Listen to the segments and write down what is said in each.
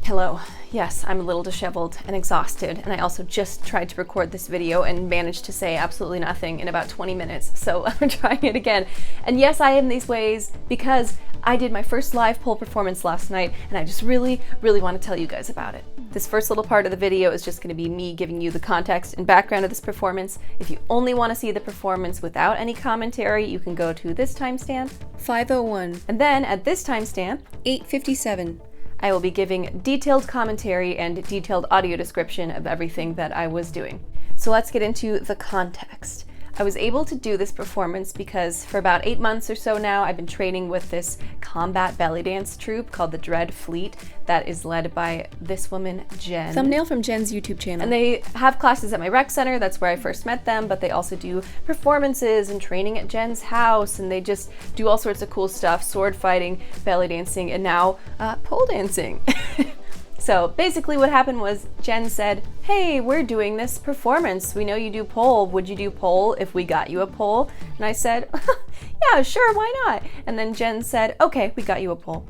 Hello. Yes, I'm a little disheveled and exhausted, and I also just tried to record this video and managed to say absolutely nothing in about 20 minutes, so I'm trying it again. And yes, I am these ways because I did my first live pole performance last night, and I just really want to tell you guys about it. This first little part of the video is just going to be me giving you the context and background of this performance. If you only want to see the performance without any commentary, you can go to this timestamp, 5:01, and then at this timestamp, 8:57. I will be giving detailed commentary and detailed audio description of everything that I was doing. So let's get into the context. I was able to do this performance because for about 8 months or so now, I've been training with this combat belly dance troupe called the Dread Fleet that is led by this woman, Jen. Thumbnail from Jen's YouTube channel. And they have classes at my rec center, that's where I first met them, but they also do performances and training at Jen's house, and they just do all sorts of cool stuff, sword fighting, belly dancing, and now pole dancing. So basically what happened was Jen said, "Hey, we're doing this performance. We know you do pole. Would you do pole if we got you a pole?" And I said, "Yeah, sure, why not?" And then Jen said, "Okay, we got you a pole."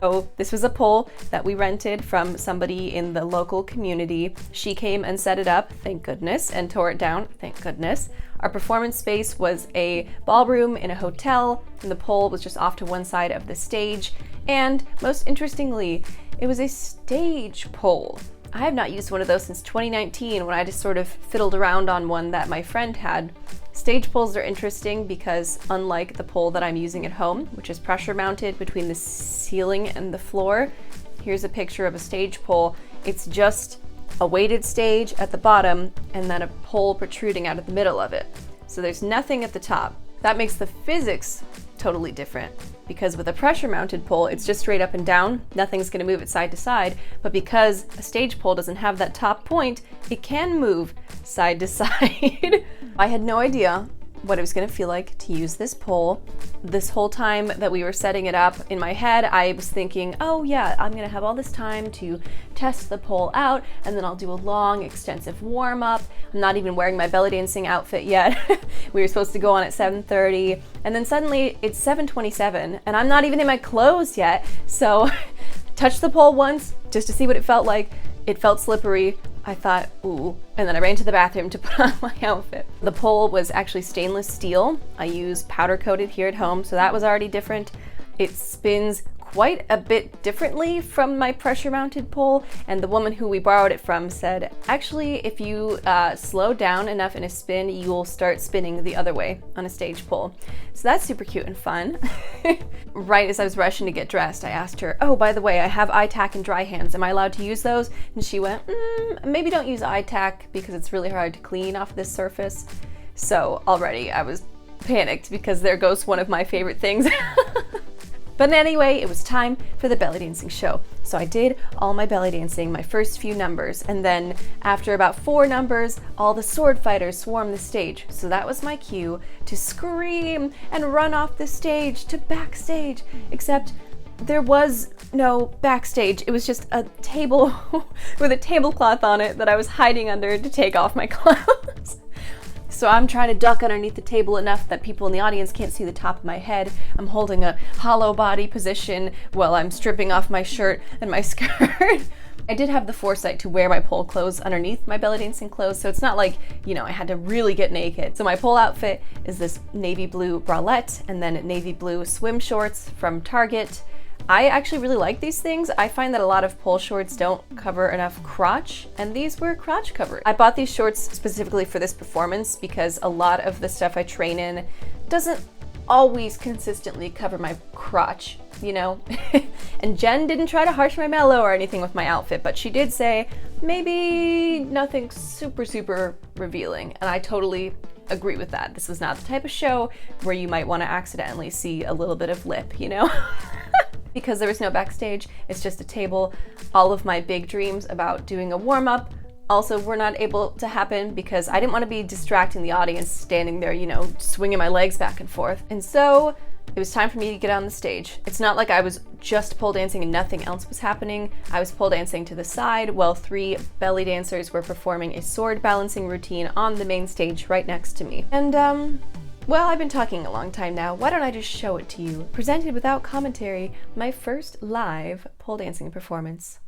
So this was a pole that we rented from somebody in the local community. She came and set it up, thank goodness, and tore it down, thank goodness. Our performance space was a ballroom in a hotel, and the pole was just off to one side of the stage. And most interestingly, it was a stage pole. I have not used one of those since 2019 when I just sort of fiddled around on one that my friend had. Stage poles are interesting because unlike the pole that I'm using at home, which is pressure mounted between the ceiling and the floor, here's a picture of a stage pole. It's just a weighted stage at the bottom and then a pole protruding out of the middle of it. So there's nothing at the top. That makes the physics totally different because with a pressure mounted pole, it's just straight up and down. Nothing's going to move it side to side. But because a stage pole doesn't have that top point, it can move side to side. I had no idea what it was going to feel like to use this pole. This whole time that we were setting it up in my head, I was thinking, oh yeah, I'm going to have all this time to test the pole out, and then I'll do a long, extensive warm-up. I'm not even wearing my belly dancing outfit yet. We were supposed to go on at 7:30, and then suddenly it's 7:27, and I'm not even in my clothes yet. So touched the pole once just to see what it felt like. It felt slippery. I thought, ooh, and then I ran to the bathroom to put on my outfit. The pole was actually stainless steel. I use powder coated here at home, so that was already different. It spins quite a bit differently from my pressure mounted pole, and the woman who we borrowed it from said, actually, if you slow down enough in a spin, you will start spinning the other way on a stage pole. So that's super cute and fun. Right as I was rushing to get dressed, I asked her, oh, by the way, I have iTac and dry hands. Am I allowed to use those? And she went, maybe don't use iTac because it's really hard to clean off this surface. So already I was panicked because there goes one of my favorite things. But anyway, it was time for the belly dancing show. So I did all my belly dancing, my first few numbers, and then after about 4 numbers, all the sword fighters swarmed the stage. So that was my cue to scream and run off the stage to backstage, except there was no backstage. It was just a table with a tablecloth on it that I was hiding under to take off my clothes. So I'm trying to duck underneath the table enough that people in the audience can't see the top of my head. I'm holding a hollow body position while I'm stripping off my shirt and my skirt. I did have the foresight to wear my pole clothes underneath my belly dancing clothes, so it's not like, you know, I had to really get naked. So my pole outfit is this navy blue bralette and then navy blue swim shorts from Target. I actually really like these things. I find that a lot of pole shorts don't cover enough crotch, and these were crotch covered. I bought these shorts specifically for this performance because a lot of the stuff I train in doesn't always consistently cover my crotch, you know? And Jen didn't try to harsh my mellow or anything with my outfit, but she did say, maybe nothing super revealing, and I totally agree with that. This was not the type of show where you might want to accidentally see a little bit of lip, you know? Because there was no backstage, it's just a table. All of my big dreams about doing a warm-up also were not able to happen because I didn't want to be distracting the audience standing there, you know, swinging my legs back and forth. And so it was time for me to get on the stage. It's not like I was just pole dancing and nothing else was happening. I was pole dancing to the side while 3 belly dancers were performing a sword balancing routine on the main stage right next to me. And Well, I've been talking a long time now. Why don't I just show it to you? Presented without commentary, my first live pole dancing performance.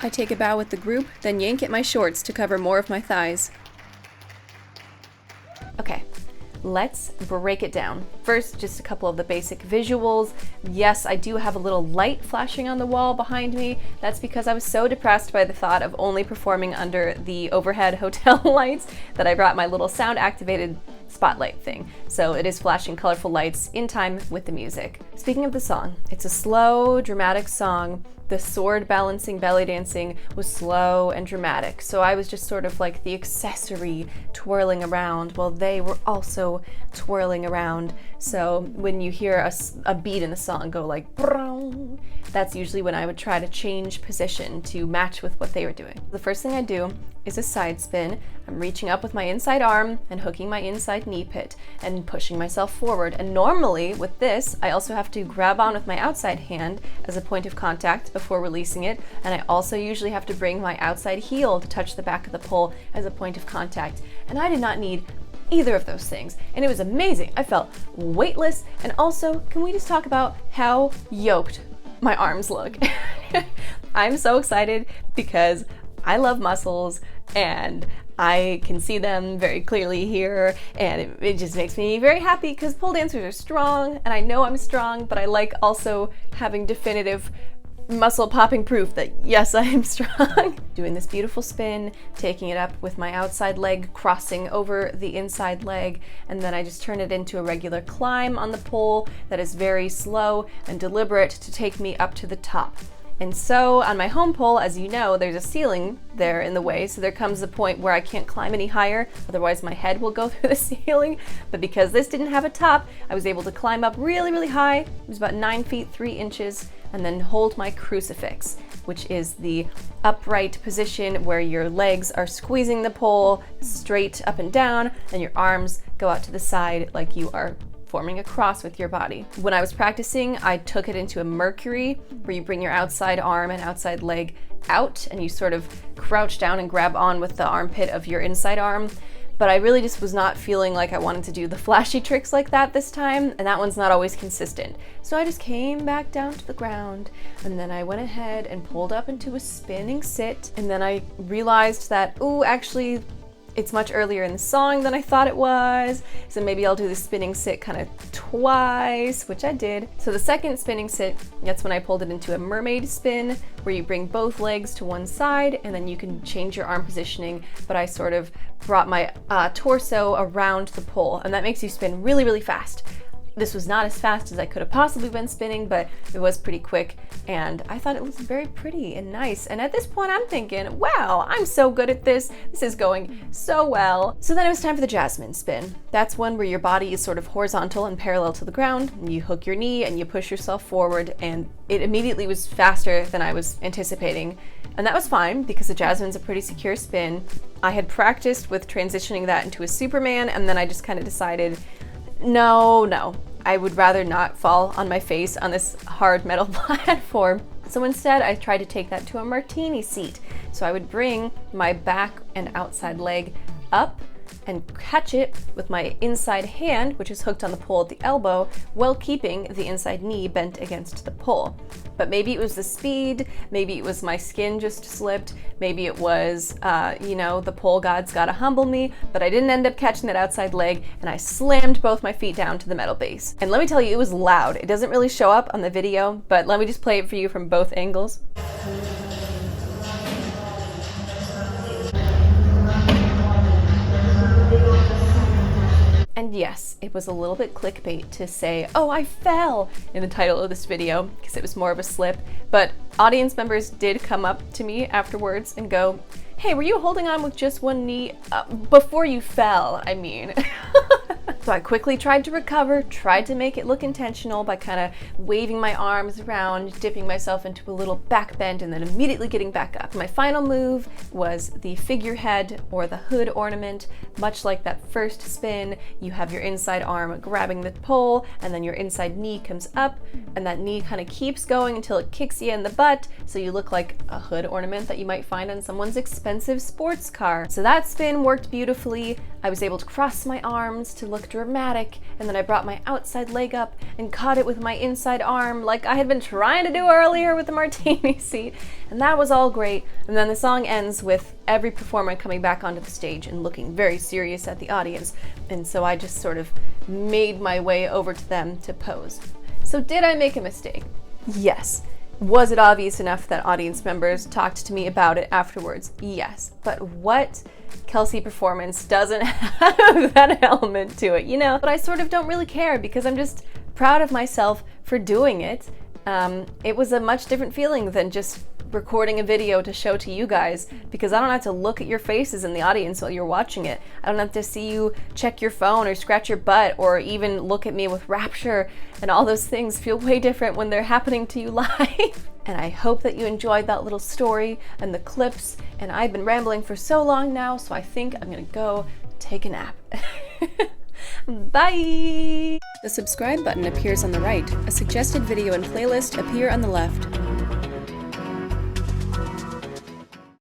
I take a bow with the group, then yank at my shorts to cover more of my thighs. Okay, let's break it down. First, just a couple of the basic visuals. Yes, I do have a little light flashing on the wall behind me. That's because I was so depressed by the thought of only performing under the overhead hotel lights that I brought my little sound activated spotlight thing. So it is flashing colorful lights in time with the music. Speaking of the song, it's a slow, dramatic song. The sword balancing belly dancing was slow and dramatic, so I was just sort of like the accessory twirling around while they were also twirling around. So when you hear a beat in the song go like brrrr, that's usually when I would try to change position to match with what they were doing. The first thing I do is a side spin. I'm reaching up with my inside arm and hooking my inside knee pit and pushing myself forward. And normally with this, I also have to grab on with my outside hand as a point of contact before releasing it, and I also usually have to bring my outside heel to touch the back of the pole as a point of contact, and I did not need either of those things, and it was amazing. I felt weightless, and also, can we just talk about how yoked my arms look? I'm so excited because I love muscles, and I can see them very clearly here, and it just makes me very happy because pole dancers are strong, and I know I'm strong, but I like also having definitive muscle popping proof that yes, I am strong. Doing this beautiful spin, taking it up with my outside leg, crossing over the inside leg, and then I just turn it into a regular climb on the pole that is very slow and deliberate to take me up to the top. And so on my home pole, as you know, there's a ceiling there in the way, so there comes a point where I can't climb any higher, otherwise my head will go through the ceiling. But because this didn't have a top, I was able to climb up really, really high. It was about 9 feet 3 inches, and then hold my crucifix, which is the upright position where your legs are squeezing the pole straight up and down, and your arms go out to the side like you are forming a cross with your body. When I was practicing, I took it into a Mercury, where you bring your outside arm and outside leg out, and you sort of crouch down and grab on with the armpit of your inside arm. But I really just was not feeling like I wanted to do the flashy tricks like that this time, and that one's not always consistent. So I just came back down to the ground, and then I went ahead and pulled up into a spinning sit, and then I realized that, ooh, actually, it's much earlier in the song than I thought it was, so maybe I'll do the spinning sit kind of twice, which I did. So the second spinning sit, that's when I pulled it into a mermaid spin, where you bring both legs to one side and then you can change your arm positioning, but I sort of brought my torso around the pole, and that makes you spin really, really fast. This was not as fast as I could have possibly been spinning, but it was pretty quick, and I thought it was very pretty and nice. And at this point I'm thinking, wow, I'm so good at this. This is going so well. So then it was time for the Jasmine spin. That's one where your body is sort of horizontal and parallel to the ground. You hook your knee and you push yourself forward, and it immediately was faster than I was anticipating. And that was fine because the Jasmine's a pretty secure spin. I had practiced with transitioning that into a Superman, and then I just kind of decided, no, I would rather not fall on my face on this hard metal platform. So instead, I tried to take that to a martini seat. So I would bring my back and outside leg up and catch it with my inside hand, which is hooked on the pole at the elbow, while keeping the inside knee bent against the pole. But maybe it was the speed, maybe it was my skin just slipped, maybe it was, the pole gods gotta humble me, but I didn't end up catching that outside leg, and I slammed both my feet down to the metal base. And let me tell you, it was loud. It doesn't really show up on the video, but let me just play it for you from both angles. And yes, it was a little bit clickbait to say, oh, I fell in the title of this video, because it was more of a slip. But audience members did come up to me afterwards and go, hey, were you holding on with just one knee before you fell, I mean. So I quickly tried to recover, tried to make it look intentional by kind of waving my arms around, dipping myself into a little back bend, and then immediately getting back up. My final move was the figurehead or the hood ornament. Much like that first spin, you have your inside arm grabbing the pole, and then your inside knee comes up, and that knee kind of keeps going until it kicks you in the butt, so you look like a hood ornament that you might find on someone's expensive sports car. So that spin worked beautifully. I was able to cross my arms to look dramatic, and then I brought my outside leg up and caught it with my inside arm like I had been trying to do earlier with the martini seat, and that was all great. And then the song ends with every performer coming back onto the stage and looking very serious at the audience, and so I just sort of made my way over to them to pose. So did I make a mistake? Yes. Was it obvious enough that audience members talked to me about it afterwards? Yes. But what Kelsey performance doesn't have that element to it, But I sort of don't really care because I'm just proud of myself for doing it. It was a much different feeling than just recording a video to show to you guys, because I don't have to look at your faces in the audience while you're watching it. I don't have to see you check your phone or scratch your butt or even look at me with rapture, and all those things feel way different when they're happening to you live. And I hope that you enjoyed that little story and the clips, and I've been rambling for so long now, so I think I'm gonna go take a nap. Bye! The subscribe button appears on the right. A suggested video and playlist appear on the left.